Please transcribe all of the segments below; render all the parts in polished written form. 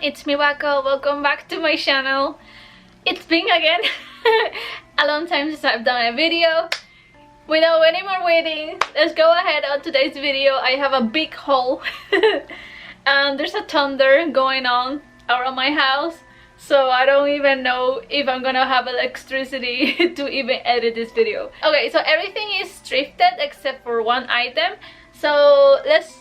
it's Miwako. Welcome back to my channel. It's been again a long time since I've done a video. Without any more waiting, let's go ahead on today's video. I have a big haul and there's a thunder going on around my house, so I don't even know if I'm gonna have electricity to even edit this video. Okay, so everything is thrifted except for one item, so let's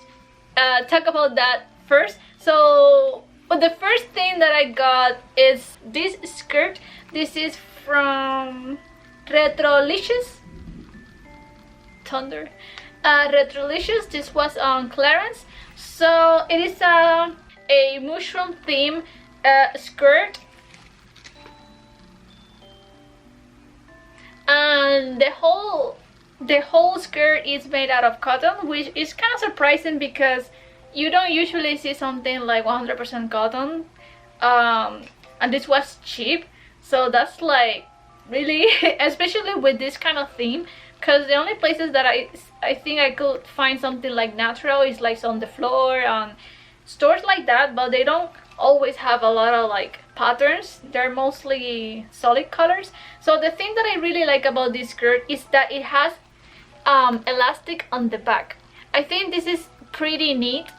talk about that first. So the first thing that I got is this skirt. This is from Retrolicious. Thunder. Retrolicious. This was on clearance. So it is a mushroom theme skirt, and the whole skirt is made out of cotton, which is kind of surprising because you don't usually see something like 100% cotton, and this was cheap, so that's like really especially with this kind of theme, because the only places that I think I could find something like natural is like on the floor and stores like that, but they don't always have a lot of like patterns. They're mostly solid colors. So the thing that I really like about this skirt is that it has elastic on the back. I think this is pretty neat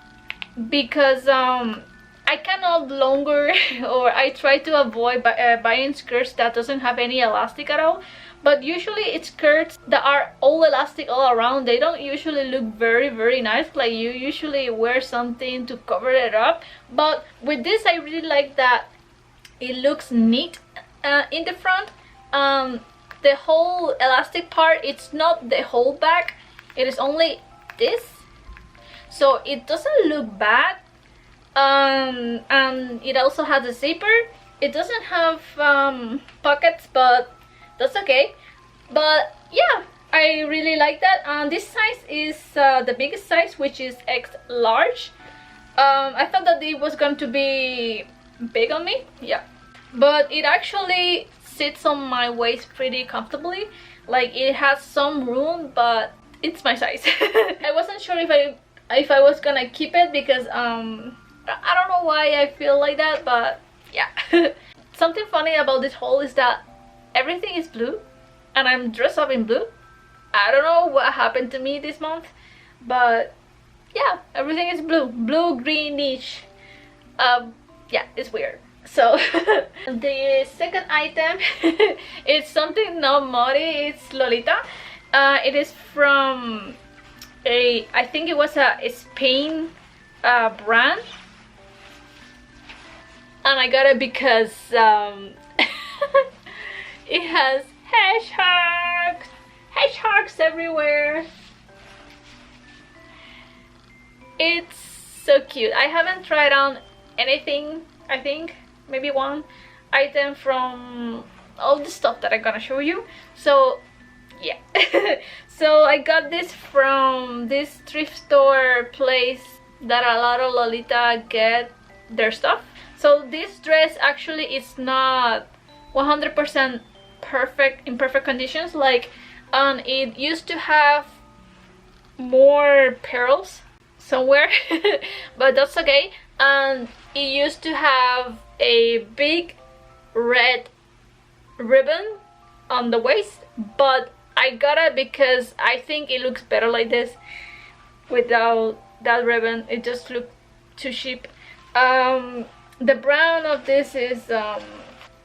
because I can no longer or I try to avoid buying skirts that doesn't have any elastic at all. But usually it's skirts that are all elastic all around. They don't usually look very nice. Like you usually wear something to cover it up. But with this, I really like that it looks neat in the front. The whole elastic part, it's not the whole back. It is only this. So it doesn't look bad. And it also has a zipper. It doesn't have pockets, but that's okay. But yeah, I really like that. And this size is the biggest size, which is X large. I thought that it was going to be big on me, yeah, but it actually sits on my waist pretty comfortably. Like it has some room, but it's my size. I wasn't sure if I was gonna keep it because I don't know why I feel like that, but yeah. Something funny about this haul is that everything is blue and I'm dressed up in blue. I don't know what happened to me this month, but yeah, everything is blue greenish. Yeah, it's weird. So the second item is something not Mori, it's Lolita. It is from I think it was a Spain brand, and I got it because it has hedgehogs everywhere. It's so cute. I haven't tried on anything. I think maybe one item from all the stuff that I'm gonna show you. So yeah. So I got this from this thrift store place that a lot of Lolita get their stuff. So this dress actually is not 100% perfect in perfect conditions. Like it used to have more pearls somewhere, but that's okay. And it used to have a big red ribbon on the waist, but I got it because I think it looks better like this without that ribbon. It just looked too cheap. The brand of this is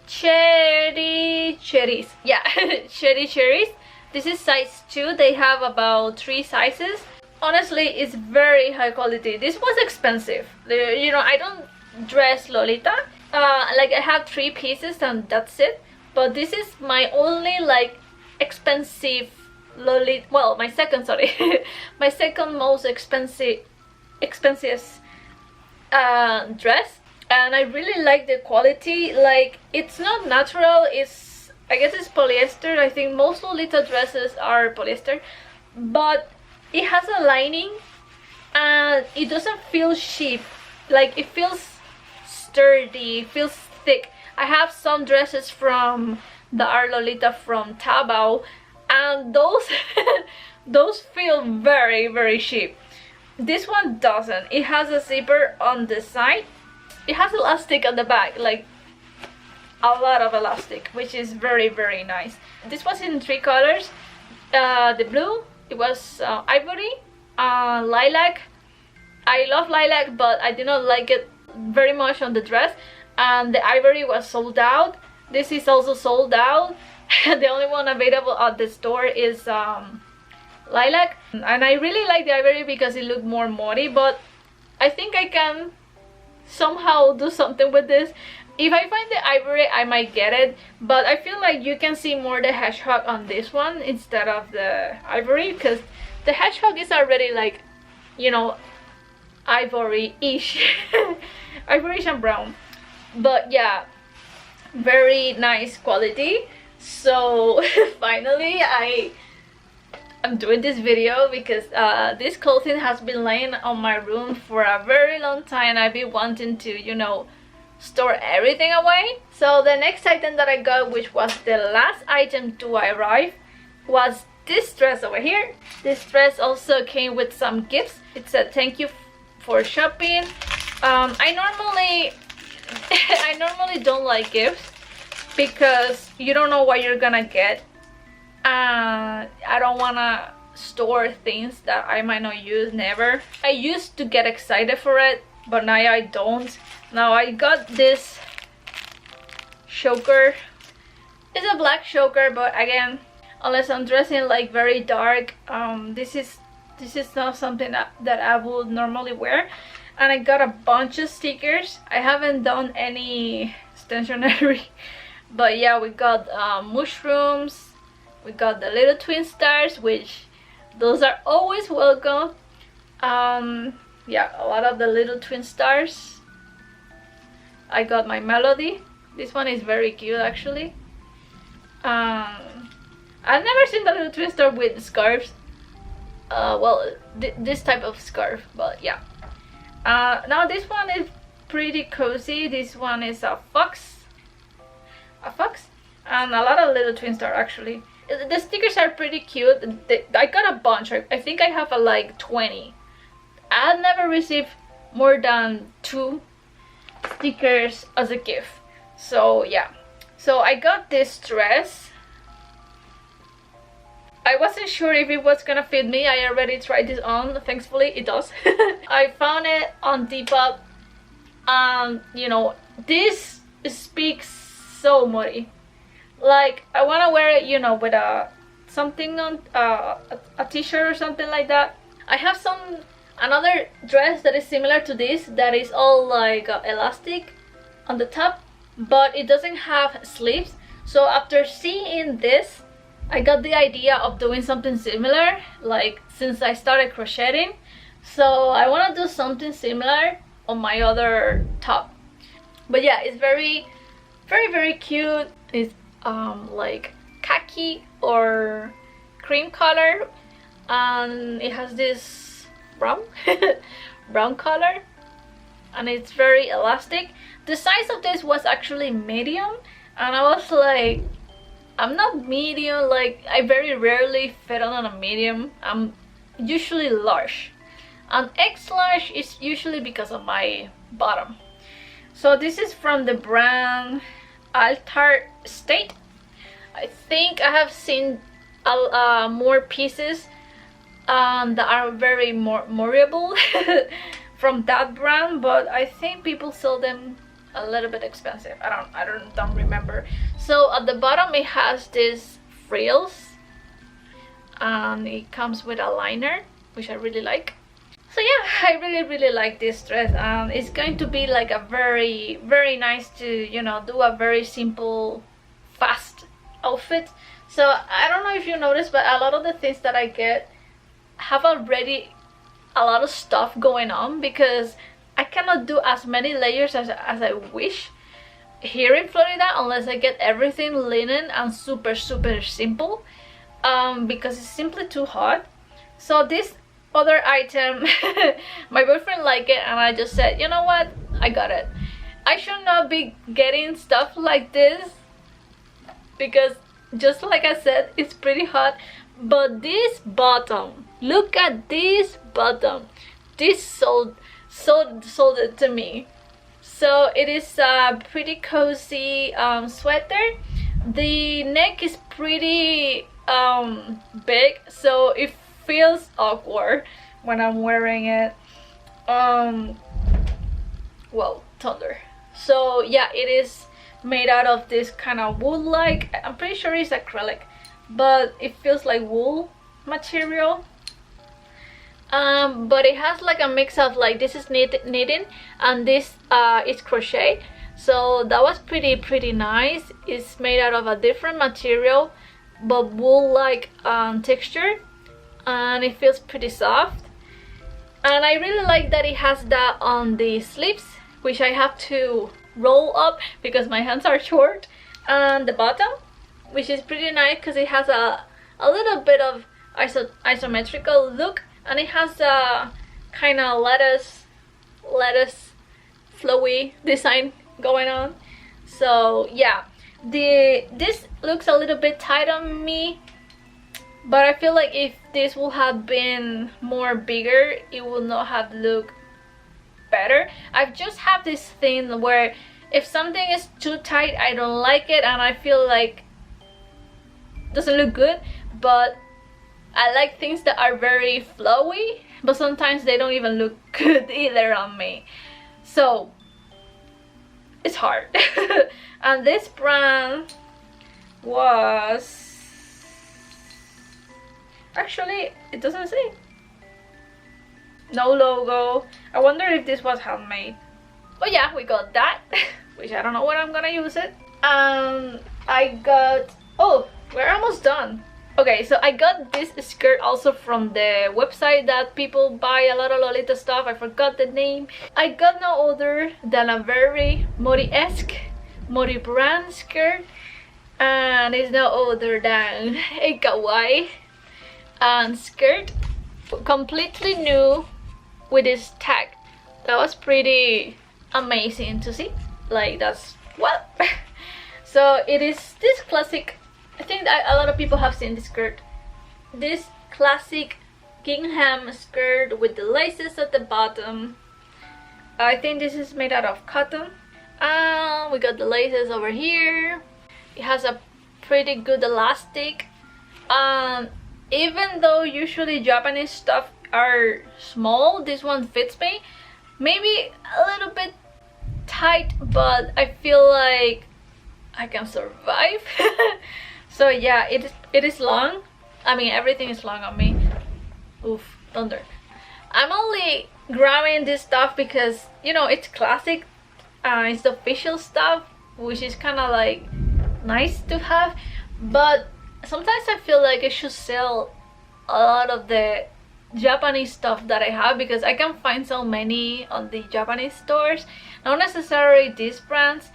Cherry Cherries. Yeah, Cherry Cherries. This is size 2. They have about 3 sizes. Honestly, it's very high quality. This was expensive. You know, I don't dress Lolita. Like I have 3 pieces and that's it. But this is my only like expensive Lolita. Well, my second, sorry, my second most expensive dress. And I really like the quality. Like it's not natural. I guess it's polyester. I think most Lolita dresses are polyester, but it has a lining and it doesn't feel cheap. Like it feels sturdy, it feels thick. I have some dresses from the Art Lolita from Taobao, and those feel very cheap. This one doesn't. It has a zipper on the side it has elastic on the back, like a lot of elastic, which is very, very nice. This was in 3 colors. The blue, it was ivory, lilac. I love lilac, but I did not like it very much on the dress, and the ivory was sold out. This is also sold out. The only one available at the store is lilac, and I really like the ivory because it looked more Mori, but I think I can somehow do something with this. If I find the ivory, I might get it, but I feel like you can see more the hedgehog on this one instead of the ivory, because the hedgehog is already like, you know, ivory-ish. Ivory-ish and brown. But yeah, very nice quality. So finally I'm doing this video because this clothing has been laying on my room for a very long time. I've been wanting to, you know, store everything away. So the next item that I got, which was the last item to arrive, was this dress over here. This dress also came with some gifts. It said thank you for shopping. I normally don't like gifts because you don't know what you're gonna get. I don't wanna store things that I might not use, never. I used to get excited for it, but now I don't. Now I got this choker. It's a black choker, but again, unless I'm dressing like very dark, this is not something that I would normally wear. And I got a bunch of stickers. I haven't done any stationery, but yeah, we got mushrooms. We got the little twin stars, which those are always welcome. Yeah, a lot of the little twin stars. I got my melody. This one is very cute, actually. I've never seen the little twin star with scarves. Well, this type of scarf, but yeah. Now this one is pretty cozy. This one is a fox, and a lot of little twin star, actually. The stickers are pretty cute. I got a bunch. I think I have like 20. I had never received more than 2 stickers as a gift. So yeah, so I got this dress. I wasn't sure if it was gonna fit me. I already tried this on. Thankfully it does. I found it on Depop, and you know, this speaks so Mori. Like, I want to wear it, you know, with something on a t-shirt or something like that. I have another dress that is similar to this, that is all like elastic on the top, but it doesn't have sleeves. So after seeing this, I got the idea of doing something similar, like, since I started crocheting. So I want to do something similar on my other top. But yeah, it's very, very, very cute. It's like khaki or cream color, and it has this brown brown color, and it's very elastic. The size of this was actually medium, and I was like, I'm not medium, like I very rarely fit on a medium. I'm usually large, and X large is usually because of my bottom. So this is from the brand Altar State. I think I have seen more pieces that are very moriable from that brand, but I think people sell them a little bit expensive. I don't remember. So at the bottom it has these frills, and it comes with a liner, which I really like. So yeah, I really like this dress, and it's going to be like a very, very nice to, you know, do a very simple, fast outfit. So I don't know if you noticed, but a lot of the things that I get have already a lot of stuff going on, because I cannot do as many layers as I wish here in Florida unless I get everything linen and super simple, because it's simply too hot. So this other item, my boyfriend liked it, and I just said, you know what, I got it. I should not be getting stuff like this because, just like I said, it's pretty hot. But this bottom, look at this bottom, this sold it to me So it is a pretty cozy sweater. The neck is pretty big, so it feels awkward when I'm wearing it. Well, thunder. So yeah, it is made out of this kind of wool, like I'm pretty sure it's acrylic, but it feels like wool material. But it has like a mix of like, this is knitting and this is crochet, so that was pretty nice. It's made out of a different material but wool like texture, and it feels pretty soft. And I really like that it has that on the sleeves, which I have to roll up because my hands are short, and the bottom, which is pretty nice because it has a little bit of isometrical look, and it has a kind of lettuce flowy design going on. So yeah, this looks a little bit tight on me, but I feel like if this would have been more bigger, it would not have looked better. I just have this thing where if something is too tight, I don't like it, and I feel like it doesn't look good. But I like things that are very flowy, but sometimes they don't even look good either on me. So it's hard. And this brand was, actually it doesn't say, no logo. I wonder if this was handmade. But yeah, we got that. Which I don't know when I'm gonna use it. I got, oh, we're almost done. Okay, so I got this skirt also from the website that people buy a lot of Lolita stuff. I forgot the name. I got no other than a very Mori-esque, Mori brand skirt, and it's no other than a Kawaii skirt, completely new with this tag. That was pretty amazing to see. Like, that's what. So it is this classic, I think that a lot of people have seen this skirt. This classic gingham skirt with the laces at the bottom. I think this is made out of cotton. We got the laces over here. It has a pretty good elastic. Even though usually Japanese stuff are small, this one fits me. Maybe a little bit tight, but I feel like I can survive. So yeah, it is long. I mean, everything is long on me. Oof, thunder. I'm only grabbing this stuff because, you know, it's classic. It's the official stuff, which is kind of like nice to have. But sometimes I feel like I should sell a lot of the Japanese stuff that I have, because I can find so many on the Japanese stores. Not necessarily these brands,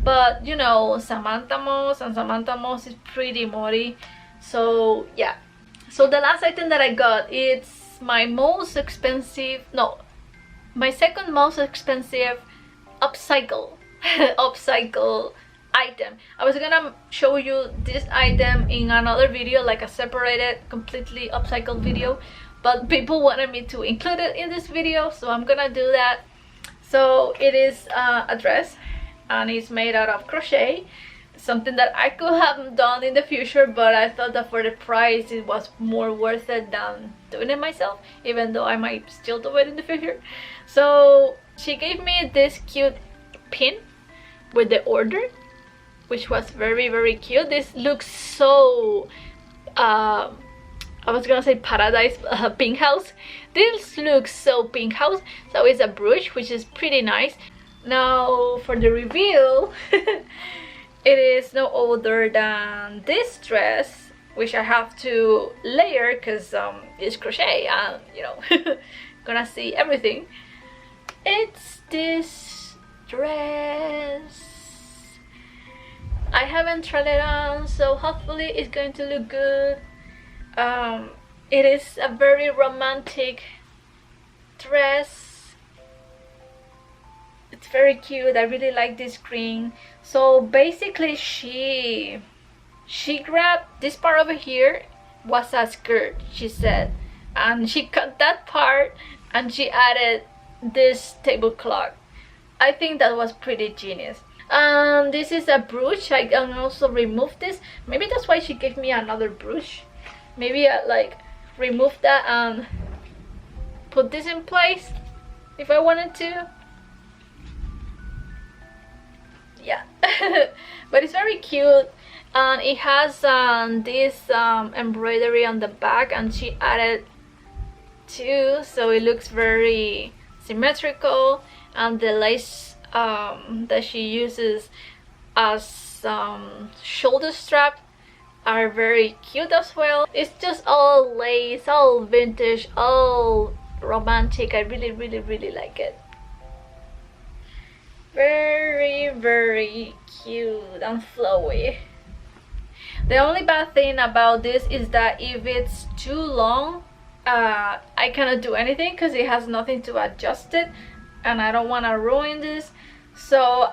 but you know, Samantha Moss, and Samantha Moss is pretty Mori. So yeah. So the last item that I got, it's my most expensive, no, my second most expensive upcycle upcycle item. I was gonna show you this item in another video, like a separated completely upcycled video, but people wanted me to include it in this video, so I'm gonna do that. So it is a dress, and it's made out of crochet, something that I could have done in the future, but I thought that for the price it was more worth it than doing it myself, even though I might still do it in the future. So she gave me this cute pin with the order, which was very cute. This looks so I was gonna say paradise, pink house. This looks so pink house. So it's a brooch, which is pretty nice. Now for the reveal, it is no other than this dress, which I have to layer because it's crochet and, you know, gonna see everything. It's this dress. I haven't tried it on, so hopefully it's going to look good. It is a very romantic dress. It's very cute. I really like this green. So basically she grabbed this part over here, was a skirt, she said, and she cut that part and she added this tablecloth, I think that was pretty genius. This is a brush. I can also remove this. Maybe that's why she gave me another brush. Maybe I like remove that and put this in place if I wanted to. Yeah. But it's very cute, and it has this embroidery on the back, and she added two, so it looks very symmetrical, and the lace that she uses as shoulder strap are very cute as well. It's just all lace, all vintage, all romantic. I really like it. Very cute and flowy. The only bad thing about this is that if it's too long, I cannot do anything because it has nothing to adjust it, and I don't want to ruin this. So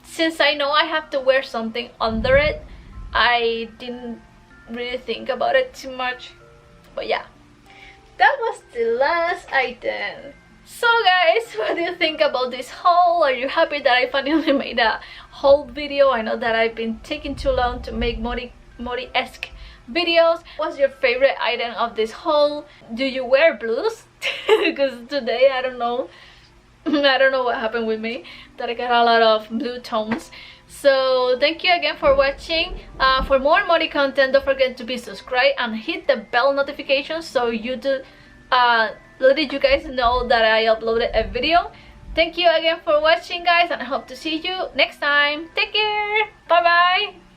since I know I have to wear something under it, I didn't really think about it too much. But yeah, that was the last item. So guys, what do you think about this haul? Are you happy that I finally made a haul video? I know that I've been taking too long to make Mori-esque videos. What's your favorite item of this haul? Do you wear blues? Because today I don't know what happened with me, that I got a lot of blue tones. So thank you again for watching. For more Mori content, don't forget to be subscribed and hit the bell notification so you do let you guys know that I uploaded a video. Thank you again for watching guys, and I hope to see you next time. Take care. Bye bye.